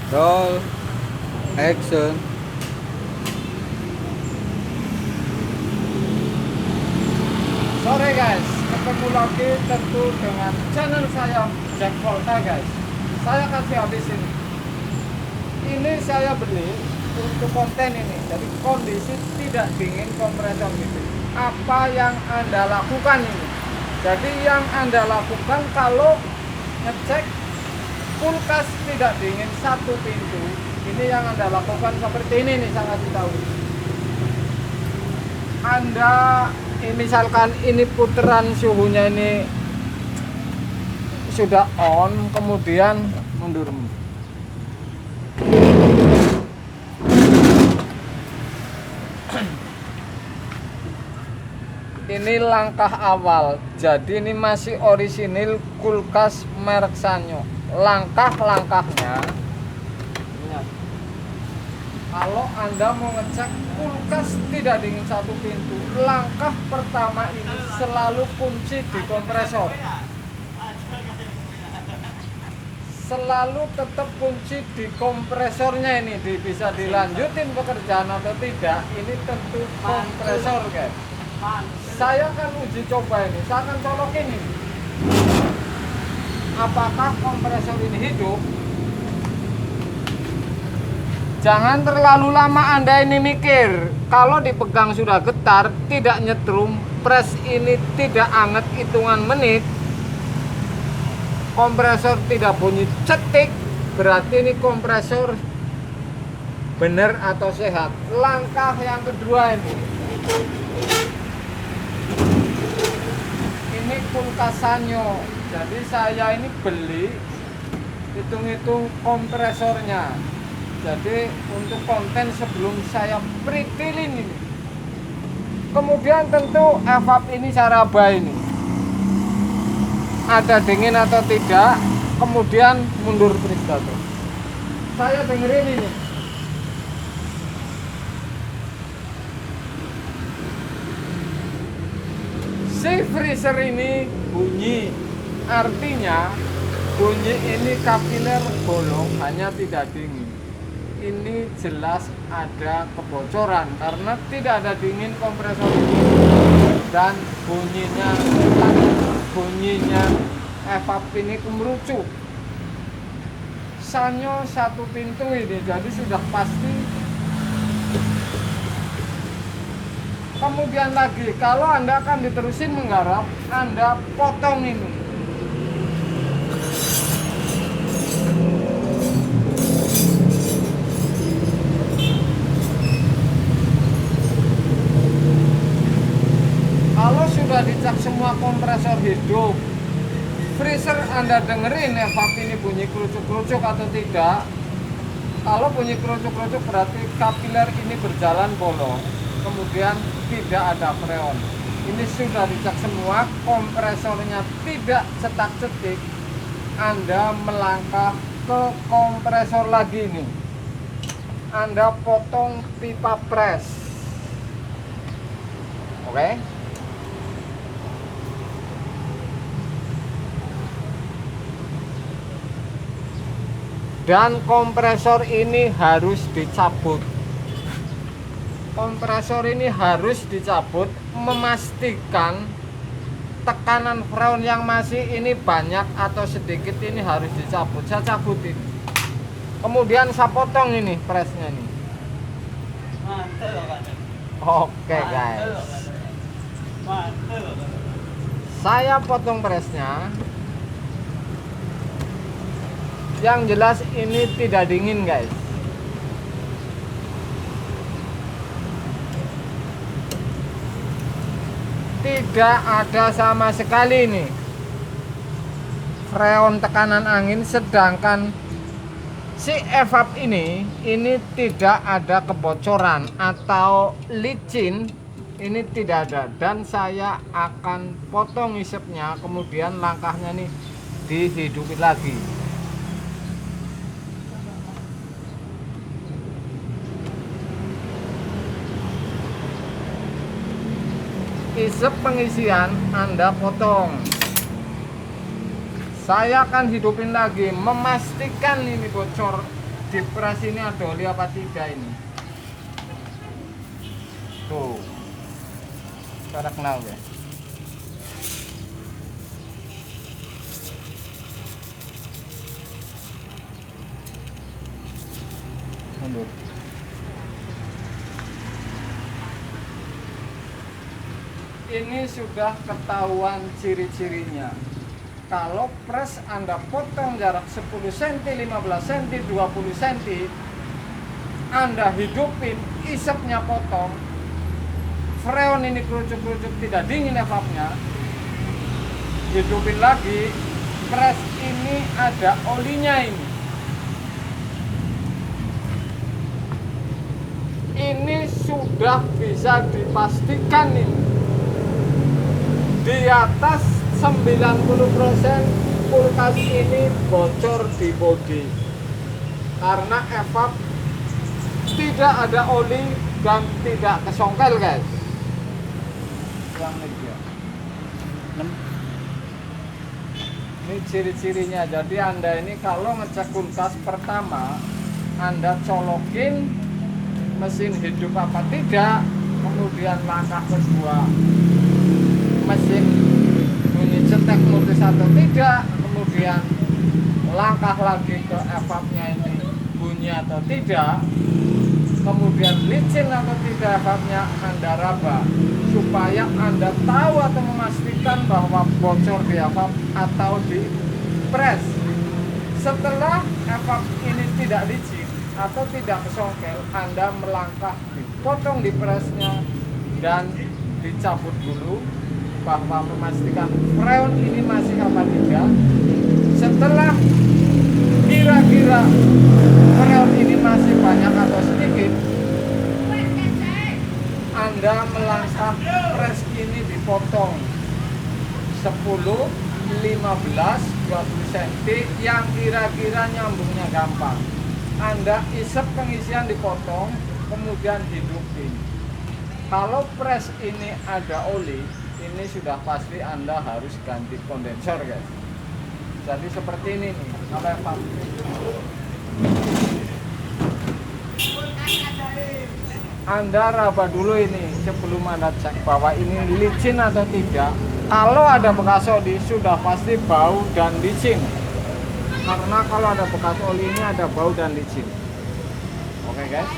Roll, action. Sore guys, ketemu lagi tentu dengan channel saya Jack Volta guys. Saya kasih habis ini. Ini saya beli untuk konten ini. Jadi kondisi tidak dingin kompresor gitu. Apa yang Anda lakukan ini? Jadi yang Anda lakukan kalau ngecek kulkas tidak dingin satu pintu, ini yang Anda lakukan seperti ini nih, saya kasih tahu. Anda misalkan ini putaran suhunya ini sudah on, kemudian mundur. Ini langkah awal. Jadi ini masih orisinil kulkas merek Sanyo. Langkah-langkahnya, kalau Anda mau ngecek kulkas tidak dingin satu pintu, langkah pertama ini selalu kunci di kompresor. Selalu tetap kunci di kompresornya ini. Bisa dilanjutin pekerjaan atau tidak, ini tentu kompresor guys. Saya akan uji coba ini, saya akan colokin ini. Apakah kompresor ini hidup? Jangan terlalu lama Anda ini mikir. Kalau dipegang sudah getar, tidak nyetrum, press ini tidak anget hitungan menit, kompresor tidak bunyi cetik, berarti ini kompresor benar atau sehat. Langkah yang kedua ini kulkas Sanyo. Jadi saya ini beli, hitung-hitung kompresornya. Jadi untuk konten sebelum saya pretilin ini. Kemudian tentu evap ini saya raba ini. Ada dingin atau tidak, kemudian mundur tristator. Saya dengerin ini. Si freezer ini bunyi, artinya bunyi ini kapiler bolong, hanya tidak dingin. Ini jelas ada kebocoran karena tidak ada dingin kompresor ini, dan bunyinya evap ini kemerucut. Sanyo satu pintu ini, jadi sudah pasti. Kemudian lagi, kalau Anda akan diterusin menggarap, Anda potong ini. Kalau sudah dicek semua kompresor hidup, freezer Anda dengerin evap ini bunyi kerucuk-kerucuk atau tidak. Kalau bunyi kerucuk-kerucuk berarti kapiler ini berjalan bolong, kemudian tidak ada freon. Ini sudah dicek semua, kompresornya tidak cetak-cetik. Anda melangkah ke kompresor lagi nih. Anda potong pipa press. Oke. Dan kompresor ini harus dicabut. Kompresor ini harus dicabut, memastikan tekanan freon yang masih ini banyak atau sedikit ini harus dicabut. Saya cabutin. Kemudian saya potong ini presnya nih. Oke guys. Saya potong presnya. Yang jelas ini tidak dingin guys. Tidak ada sama sekali nih freon tekanan angin, sedangkan si evap ini tidak ada kebocoran atau licin, ini tidak ada. Dan saya akan potong isepnya, kemudian langkahnya nih dihidupi lagi. Isep pengisian Anda potong. Saya akan hidupin lagi, memastikan ini bocor di pres ini ada oli apa tidak ini. Tuh, cara kenal ya. Mundur. Ini sudah ketahuan ciri-cirinya. Kalau pres Anda potong jarak 10 cm, 15 cm, 20 cm, Anda hidupin, isepnya potong, freon ini kerucuk-kerucuk tidak dingin evapnya, hidupin lagi, pres ini ada olinya ini. Ini sudah bisa dipastikan ini. Di atas 90% kulkas ini bocor di bodi karena evap tidak ada oli dan tidak kesongkel guys. Yang ini dia. Ini ciri-cirinya. Jadi Anda ini kalau ngecek kulkas pertama, Anda colokin mesin hidup apa tidak, kemudian langkah kedua mesin bunyi cetek multis atau tidak, kemudian langkah lagi ke evapnya ini bunyi atau tidak, kemudian licin atau tidak evapnya Anda raba supaya Anda tahu atau memastikan bahwa bocor di evap atau di pres. Setelah evap ini tidak licin atau tidak kesongkel, Anda melangkah dipotong di presnya dan dicabut dulu bahwa memastikan freon ini masih apa tidak. Setelah kira-kira freon ini masih banyak atau sedikit, Anda melangkah pres ini dipotong 10, 15, 20 cm yang kira-kira nyambungnya gampang. Anda isep pengisian dipotong, kemudian hidupin. Kalau pres ini ada oli, ini sudah pasti Anda harus ganti kondensor guys. Jadi seperti ini nih, kalau evap. Anda raba dulu ini sebelum Anda cek bahwa ini licin atau tidak. Kalau ada bekas oli sudah pasti bau dan licin. Karena kalau ada bekas oli ini ada bau dan licin. Oke guys.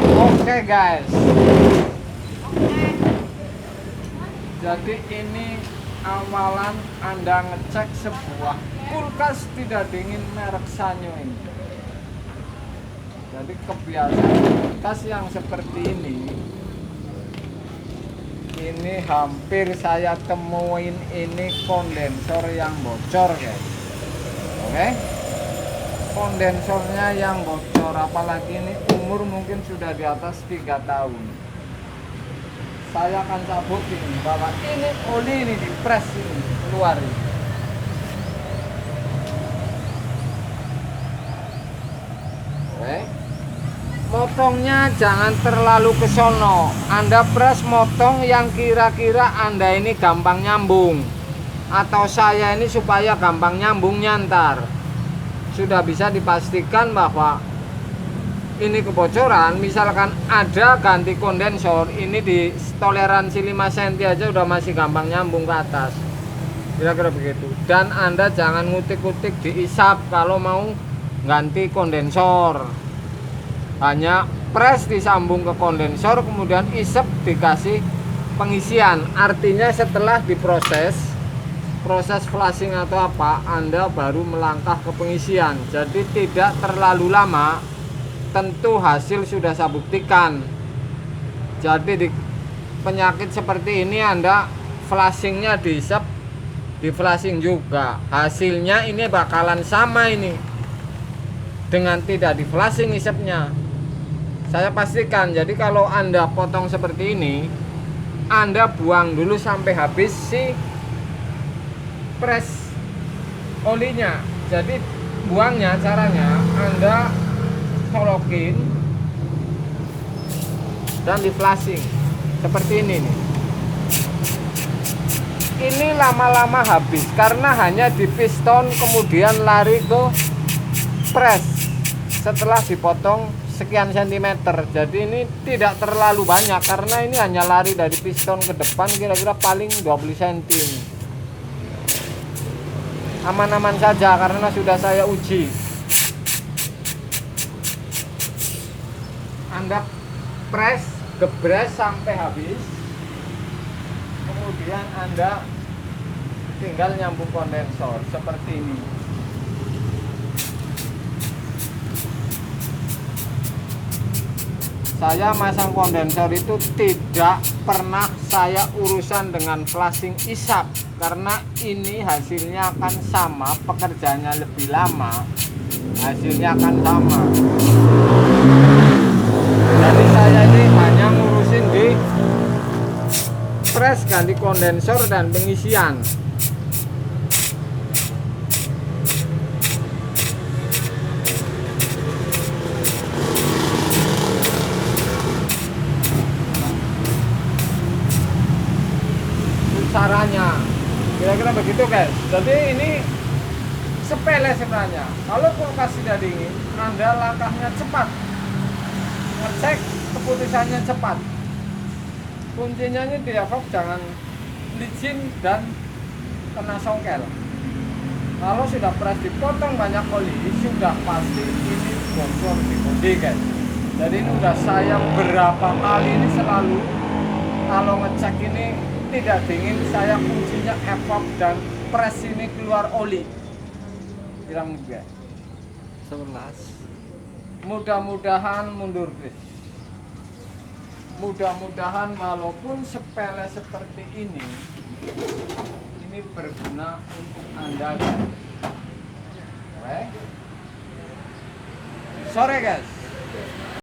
Oke guys. Jadi ini awalan Anda ngecek sebuah kulkas tidak dingin merek Sanyo ini. Jadi kebiasaan kulkas yang seperti ini hampir saya temuin ini kondensor yang bocor guys. Oke, kondensornya yang bocor, apalagi ini umur mungkin sudah di atas 3 tahun. Saya akan cabut ini bahwa ini oli ini di pres ini keluar ini. Oke. Motongnya jangan terlalu ke sono. Anda pres motong yang kira-kira Anda ini gampang nyambung, atau saya ini supaya gampang nyambungnya ntar. Sudah bisa dipastikan bahwa ini kebocoran, misalkan ada ganti kondensor, ini di toleransi 5 cm aja udah masih gampang nyambung ke atas. Kira-kira begitu. Dan Anda jangan ngutik-ngutik diisap kalau mau ganti kondensor. Hanya pres disambung ke kondensor, kemudian isep dikasih pengisian. Artinya setelah diproses, proses flushing atau apa, Anda baru melangkah ke pengisian. Jadi tidak terlalu lama. Tentu hasil sudah saya buktikan. Jadi di penyakit seperti ini Anda flushingnya diisep, di flushing juga. Hasilnya ini bakalan sama ini dengan tidak di flushing isepnya. Saya pastikan. Jadi kalau Anda potong seperti ini, Anda buang dulu sampai habis si pres olinya. Jadi buangnya caranya Anda colokin dan di flushing seperti ini nih. Ini lama-lama habis karena hanya di piston kemudian lari ke press setelah dipotong sekian sentimeter. Jadi ini tidak terlalu banyak karena ini hanya lari dari piston ke depan kira-kira paling 20 cm ini. Aman-aman saja karena sudah saya uji. Anda press, gebres sampai habis, kemudian Anda tinggal nyambung kondensor seperti ini. Saya masang kondensor itu tidak pernah saya urusan dengan flashing isap karena ini hasilnya akan sama, pekerjaannya lebih lama, hasilnya akan sama. Jadi saya ini hanya ngurusin di press, ganti kondensor dan pengisian. Caranya kira-kira begitu guys. Jadi ini sepele sebenarnya. Kalau kulkas tidak dingin, Anda langkahnya cepat, ngecek keputusannya cepat. Kuncinya ini dialog jangan licin dan kena songkel. Kalau sudah press dipotong banyak oli, sudah pasti ini bocor di bodi guys. Jadi ini udah saya berapa kali ini selalu kalau ngecek ini tidak dingin, saya kuncinya evap dan press ini keluar oli. Bilang juga 11. Mudah-mudahan mundur guys. Mudah-mudahan walaupun sepele seperti ini berguna untuk Anda guys. Oke. Sore guys.